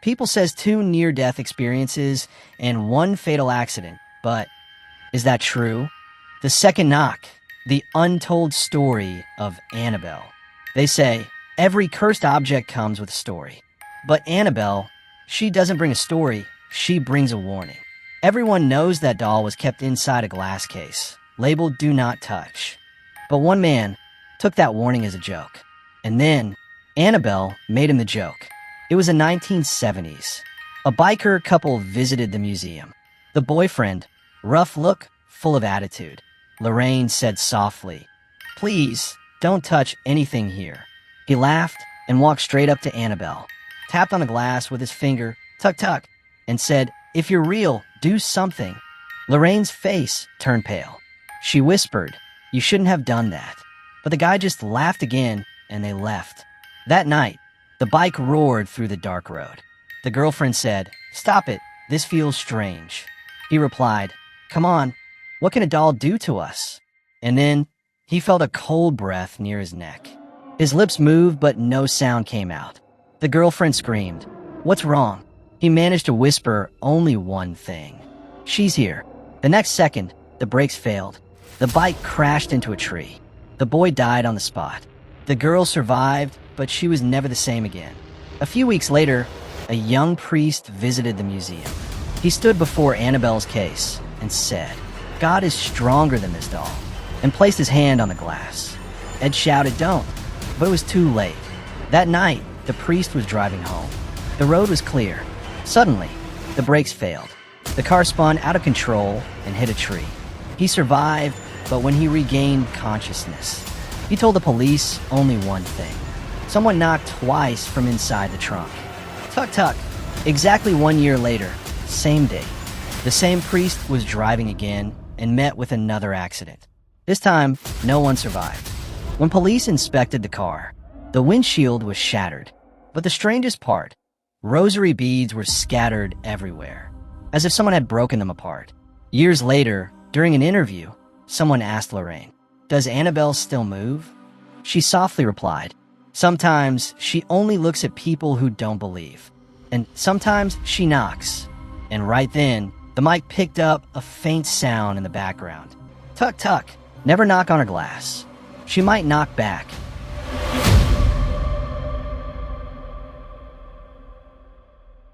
People says 2 near-death experiences and 1 fatal accident, but is that true? The second knock, the untold story of Annabelle. They say every cursed object comes with a story, but Annabelle, she doesn't bring a story, she brings a warning. Everyone knows that doll was kept inside a glass case, labeled "Do Not Touch." But one man took that warning as a joke, and then Annabelle made him the joke. It was the 1970s. A biker couple visited the museum. The boyfriend, rough look, full of attitude. Lorraine said softly, "Please, don't touch anything here." He laughed and walked straight up to Annabelle, tapped on the glass with his finger, tuck tuck, and said, "If you're real, do something." Lorraine's face turned pale. She whispered, "You shouldn't have done that." But the guy just laughed again, and they left. That night, the bike roared through the dark road. The girlfriend said, "Stop it, this feels strange." He replied, "Come on, what can a doll do to us?" And then he felt a cold breath near his neck. His lips moved, but no sound came out. The girlfriend screamed, "What's wrong?" He managed to whisper only one thing: "She's here." The next second, the brakes failed. The bike crashed into a tree. The boy died on the spot. The girl survived, but she was never the same again. A few weeks later, a young priest visited the museum. He stood before Annabelle's case and said, "God is stronger than this doll," and placed his hand on the glass. Ed shouted, "Don't," but it was too late. That night, the priest was driving home. The road was clear. Suddenly, the brakes failed. The car spun out of control and hit a tree. He survived, but when he regained consciousness, he told the police only one thing. Someone knocked twice from inside the trunk. Tuck tuck. Exactly 1 year later, same day, the same priest was driving again and met with another accident. This time, no one survived. When police inspected the car, the windshield was shattered. But the strangest part, rosary beads were scattered everywhere, as if someone had broken them apart. Years later, during an interview, someone asked Lorraine, "Does Annabelle still move?" She softly replied, "Sometimes she only looks at people who don't believe. And sometimes she knocks." And right then, the mic picked up a faint sound in the background. Tuck tuck. Never knock on her glass. She might knock back.